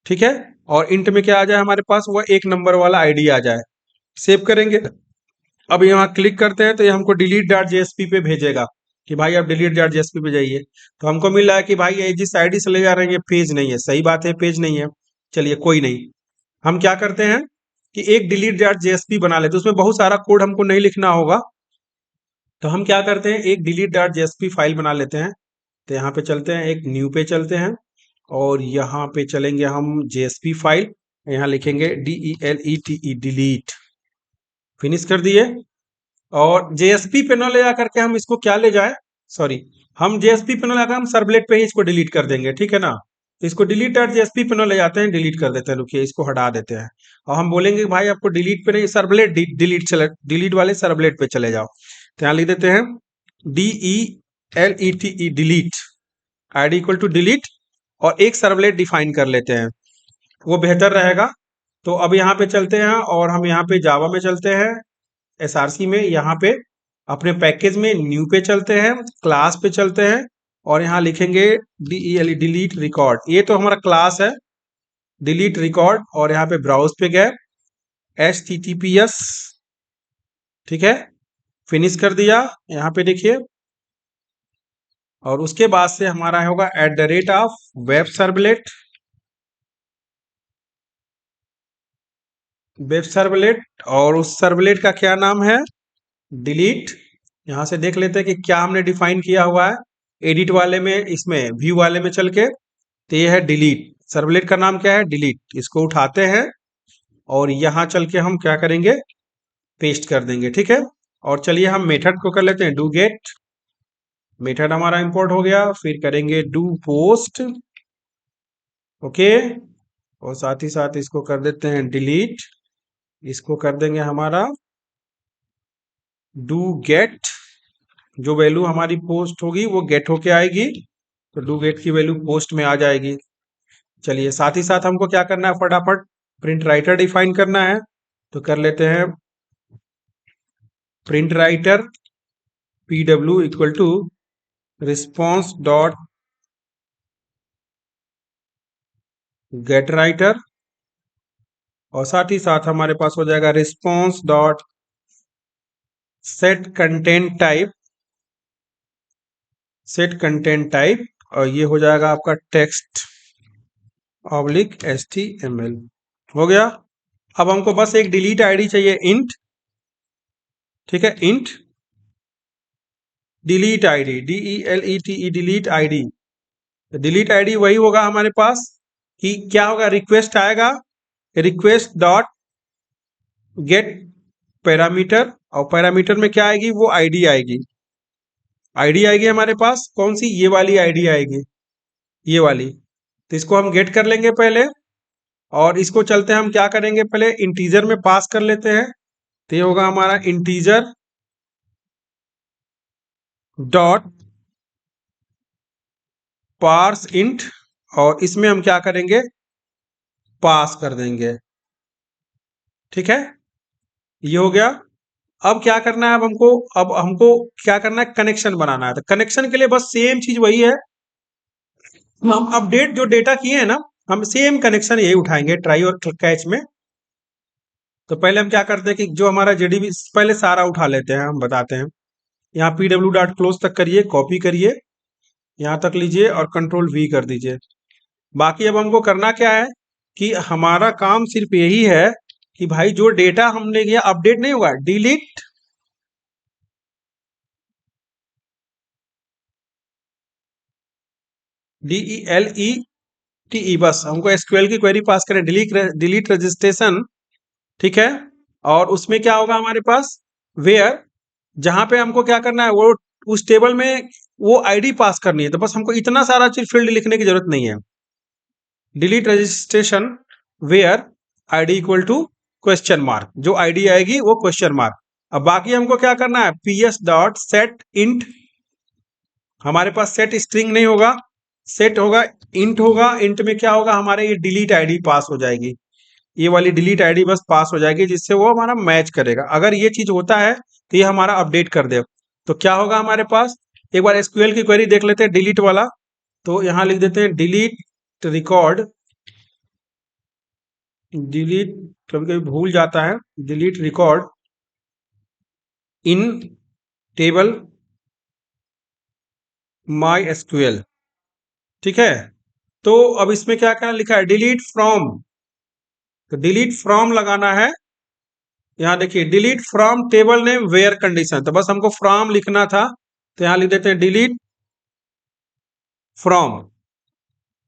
A: ठीक है। और इंट में क्या आ जाए हमारे पास, वो एक नंबर वाला आईडी आ जाए। सेव करेंगे। अब यहाँ क्लिक करते हैं तो ये हमको डिलीट डॉट जेएसपी पे भेजेगा कि भाई आप डिलीट डॉट जेएसपी पे जाइए। तो हमको मिल रहा है कि भाई ये जिस आईडी से ले जा रहे हैं ये पेज नहीं है। सही बात है, पेज नहीं है, चलिए कोई नहीं। हम क्या करते हैं कि एक डिलीट डॉट जेएसपी बना लेते हैं, उसमें बहुत सारा कोड हमको नहीं लिखना होगा। तो हम क्या करते हैं, एक डिलीट डॉट जेएसपी फाइल बना लेते हैं। तो यहाँ पे चलते हैं, एक न्यू पे चलते हैं, और यहाँ पे चलेंगे हम जेएसपी फाइल, यहाँ लिखेंगे DELETE डिलीट, फिनिश कर दिए। और जेएसपी पे न ले जा करके हम इसको क्या ले जाए, सॉरी हम जेएसपी पे न लगा, हम सर्वलेट पे ही इसको डिलीट कर देंगे, ठीक है ना। तो इसको डिलीट डॉट जेएसपी पे न ले जाते हैं, डिलीट कर देते हैं, रुकिए इसको हटा देते हैं। और हम बोलेंगे कि भाई आपको डिलीट पे नहीं, सर्वलेट डिलीट चले, डिलीट वाले सर्वलेट पे चले जाओ। तो यहाँ लिख देते हैं DELETE delete, ID equal to delete, और एक सर्वलेट डिफाइन कर लेते हैं, वो बेहतर रहेगा। तो अब यहाँ पे चलते हैं और हम यहाँ पे जावा में चलते हैं, एसआरसी में, यहाँ पे अपने पैकेज में न्यू पे चलते हैं, क्लास पे चलते हैं, और यहाँ लिखेंगे DELE डिलीट रिकॉर्ड, ये तो हमारा क्लास है, डिलीट रिकॉर्ड। और यहाँ पे ब्राउज पे गए, HTTPS, ठीक है, फिनिश कर दिया, यहाँ पे देखिए। और उसके बाद से हमारा होगा @ वेब सर्वलेट, वेब सर्वलेट, और उस सर्वलेट का क्या नाम है, डिलीट। यहां से देख लेते हैं कि क्या हमने डिफाइन किया हुआ है एडिट वाले में, इसमें व्यू वाले में चल के। तो ये है डिलीट, सर्वलेट का नाम क्या है, डिलीट। इसको उठाते हैं और यहां चल के हम क्या करेंगे, पेस्ट कर देंगे, ठीक है। और चलिए हम मेथड को कर लेते हैं, डू गेट, मेथड हमारा इंपोर्ट हो गया। फिर करेंगे डू पोस्ट, ओके, और साथ ही साथ इसको कर देते हैं डिलीट, इसको कर देंगे हमारा डू गेट, जो वैल्यू हमारी पोस्ट होगी वो गेट होके आएगी, तो डू गेट की वैल्यू पोस्ट में आ जाएगी। चलिए साथ ही साथ हमको क्या करना है, फटाफट प्रिंट राइटर डिफाइन करना है। तो कर लेते हैं print writer PW equal to response dot get writer, और साथ ही साथ हमारे पास हो जाएगा response dot set content type, set content type, और ये हो जाएगा आपका टेक्स्ट /HTML, हो गया। अब हमको बस एक डिलीट आईडी चाहिए, इंट, ठीक है, int delete ID, DELETE delete ID. Delete ID वही होगा हमारे पास कि क्या होगा, रिक्वेस्ट आएगा, रिक्वेस्ट डॉट गेट पैरामीटर, और पैरामीटर में क्या आएगी, वो आईडी आएगी, आईडी आएगी हमारे पास, कौन सी, ये वाली आईडी आएगी, ये वाली। तो इसको हम गेट कर लेंगे पहले, और इसको चलते हैं हम क्या करेंगे, पहले इंटीजर में पास कर लेते हैं। तो ये होगा हमारा इंटीजर डॉट पार्स इंट, और इसमें हम क्या करेंगे, पास कर देंगे, ठीक है, ये हो गया। अब क्या करना है, अब हमको क्या करना है, कनेक्शन बनाना है। तो कनेक्शन के लिए बस सेम चीज वही है, हम अपडेट जो डेटा किए हैं ना, हम सेम कनेक्शन यही उठाएंगे ट्राई और कैच में। तो पहले हम क्या करते हैं कि जो हमारा JDB पहले सारा उठा लेते हैं, हम बताते हैं। यहाँ PW डॉट क्लोज तक करिए, कॉपी करिए, यहाँ तक लीजिए और Ctrl+V कर दीजिए। बाकी अब हमको करना क्या है कि हमारा काम सिर्फ यही है कि भाई जो डेटा हमने किया अपडेट नहीं होगा, डिलीट DELETE, बस हमको एसक्यूएल की क्वेरी पास करें, डिलीट रजिस्ट्रेशन, ठीक है। और उसमें क्या होगा हमारे पास, वेयर, जहां पे हमको क्या करना है, वो उस टेबल में वो आईडी पास करनी है, तो बस हमको इतना सारा चीज फील्ड लिखने की जरूरत नहीं है। Delete registration where ID equal to question mark, जो आईडी आएगी वो क्वेश्चन मार्क। अब बाकी हमको क्या करना है, ps.set_int, हमारे पास सेट स्ट्रिंग नहीं होगा, सेट होगा इंट होगा। इंट में क्या होगा, हमारे ये डिलीट आईडी पास हो जाएगी, ये वाली डिलीट आईडी बस पास हो जाएगी, जिससे वो हमारा मैच करेगा। अगर ये चीज होता है तो ये हमारा अपडेट कर दे। तो क्या होगा हमारे पास, एक बार एसक्यूएल की क्वेरी देख लेते हैं डिलीट वाला। तो यहां लिख देते हैं डिलीट रिकॉर्ड, डिलीट, कभी कभी भूल जाता है, delete record in table MySQL, ठीक है। तो अब इसमें क्या क्या लिखा है, डिलीट फ्रॉम, तो डिलीट फ्रॉम लगाना है। यहां देखिए delete from table name where condition, तो बस हमको फ्रॉम लिखना था, तो यहां लिख देते हैं डिलीट फ्रॉम।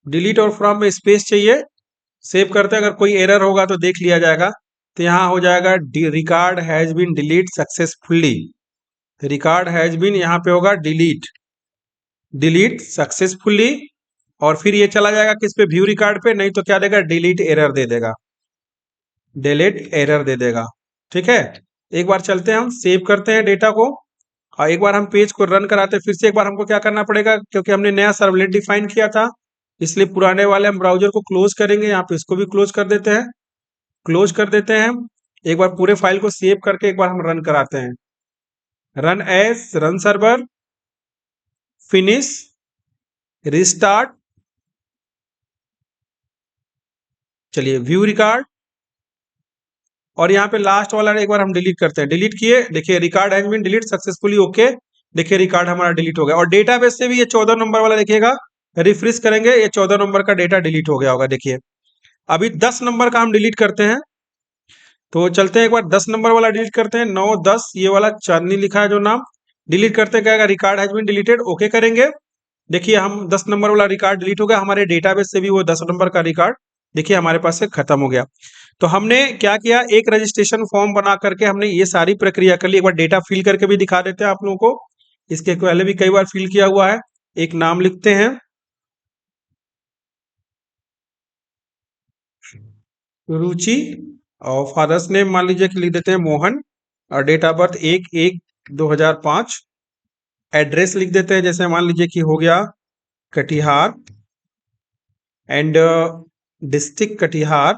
A: डिलीट और फ्रॉम में स्पेस चाहिए, सेव करते हैं, अगर कोई एरर होगा तो देख लिया जाएगा। तो यहां हो जाएगा record has been delete successfully, record has been यहां पे होगा डिलीट, डिलीट सक्सेसफुली। और फिर ये चला जाएगा किस पे, व्यू रिकॉर्ड पे, नहीं तो क्या देगा, डिलीट एरर दे देगा, डिलीट एरर दे देगा, ठीक है। एक बार चलते हैं, हम सेव करते हैं डेटा को, और एक बार हम पेज को रन कराते हैं। फिर से एक बार हमको क्या करना पड़ेगा, क्योंकि हमने नया सर्वलेट डिफाइन किया था, इसलिए पुराने वाले हम ब्राउजर को क्लोज करेंगे। यहाँ पे इसको भी क्लोज कर देते हैं, क्लोज कर देते हैं। एक बार पूरे फाइल को सेव करके एक बार हम रन कराते हैं, run as, run server, finish, restart. चलिए व्यू रिकॉर्ड, और यहाँ पे लास्ट वाला एक बार हम डिलीट करते हैं, डिलीट किए, देखिए record has been delete successfully, okay. देखिए रिकॉर्ड हमारा डिलीट हो गया। और डेटाबेस से भी ये 14 नंबर वाला देखिएगा, रिफ्रेश करेंगे, ये 14 नंबर का डेटा डिलीट हो गया होगा। देखिए अभी 10 नंबर का हम डिलीट करते हैं, तो चलते हैं एक बार 10 नंबर वाला डिलीट करते हैं, 9 10, ये वाला चांदनी लिखा है जो नाम, डिलीट करते हैं, क्या record has been deleted, okay करेंगे। देखिए हम 10 नंबर वाला रिकॉर्ड डिलीट हो गया, हमारे डेटाबेस से भी वो 10 नंबर का रिकॉर्ड देखिए हमारे पास से खत्म हो गया। तो हमने क्या किया, एक रजिस्ट्रेशन फॉर्म बना करके हमने ये सारी प्रक्रिया कर ली। एक बार डेटा फिल करके भी दिखा देते हैं आप लोगों को, इसके पहले भी कई बार फिल किया हुआ है। एक नाम लिखते हैं रुचि, और फादर्स नेम मान लीजिए कि लिख देते हैं मोहन, और डेट ऑफ बर्थ 1/1/2005। एड्रेस लिख देते हैं, जैसे मान लीजिए कि हो गया कटिहार, एंड डिस्ट्रिक्ट कटिहार,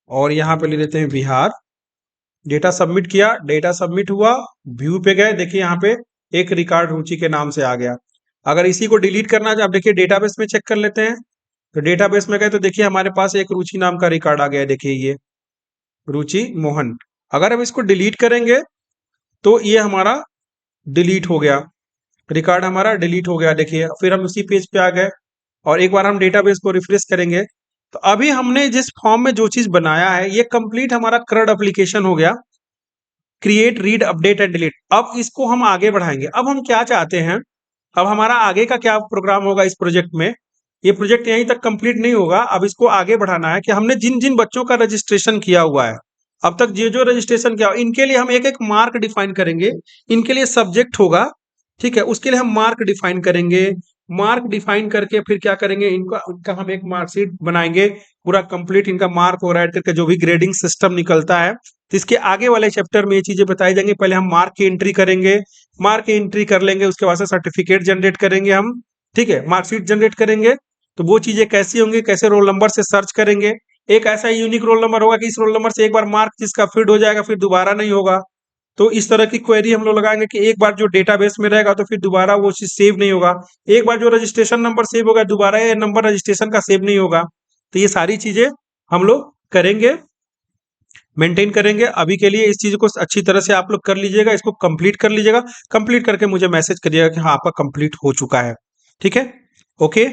A: और यहाँ पे लिख देते हैं बिहार। डेटा सबमिट किया, डेटा सबमिट हुआ, व्यू पे गए, देखिए यहाँ पे एक रिकॉर्ड रुचि के नाम से आ गया। अगर इसी को डिलीट करना है, आप देखिए डेटाबेस में चेक कर लेते हैं, तो डेटाबेस में गए तो देखिए हमारे पास एक रुचि नाम का रिकॉर्ड आ गया है, देखिए ये रुचि मोहन। अगर हम इसको डिलीट करेंगे तो ये हमारा डिलीट हो गया, रिकॉर्ड हमारा डिलीट हो गया। देखिए फिर हम उसी पेज पे आ गए, और एक बार हम डेटाबेस को रिफ्रेश करेंगे, तो अभी हमने जिस फॉर्म में जो चीज बनाया है ये कंप्लीट हमारा CRUD एप्लीकेशन हो गया, create read update and delete. अब इसको हम आगे बढ़ाएंगे। अब हम क्या चाहते हैं, अब हमारा आगे का क्या प्रोग्राम होगा इस प्रोजेक्ट में, ये प्रोजेक्ट यहीं तक कंप्लीट नहीं होगा, अब इसको आगे बढ़ाना है कि हमने जिन जिन बच्चों का रजिस्ट्रेशन किया हुआ है, अब तक जो जो रजिस्ट्रेशन किया, इनके लिए हम एक एक मार्क डिफाइन करेंगे। इनके लिए सब्जेक्ट होगा, ठीक है, उसके लिए हम मार्क डिफाइन करेंगे। मार्क डिफाइन करके फिर क्या करेंगे, इनका उनका हम एक मार्कशीट बनाएंगे, पूरा कंप्लीट इनका मार्क हो रहा है करके, जो भी ग्रेडिंग सिस्टम निकलता है। तो इसके आगे वाले चैप्टर में ये चीजें बताई जाएंगी। पहले हम मार्क की एंट्री करेंगे, मार्क की एंट्री कर लेंगे, उसके बाद से सर्टिफिकेट जनरेट करेंगे हम, ठीक है, मार्कशीट जनरेट करेंगे। तो वो चीजें कैसी होंगी, कैसे रोल नंबर से सर्च करेंगे, एक ऐसा यूनिक रोल नंबर होगा कि इस रोल नंबर से एक बार मार्क जिसका फीड हो जाएगा फिर दोबारा नहीं होगा। तो इस तरह की क्वेरी हम लोग लगाएंगे कि एक बार जो डेटाबेस में रहेगा तो फिर दोबारा वो चीज सेव नहीं होगा। एक बार जो रजिस्ट्रेशन नंबर सेव होगा, दोबारा ये नंबर रजिस्ट्रेशन का सेव नहीं होगा। तो ये सारी चीजें हम लोग करेंगे, मेंटेन करेंगे। अभी के लिए इस चीज को अच्छी तरह से आप लोग कर लीजिएगा, इसको कंप्लीट कर लीजिएगा, कंप्लीट करके मुझे मैसेज करिएगा कि हाँ आपका कंप्लीट हो चुका है, ठीक है, ओके।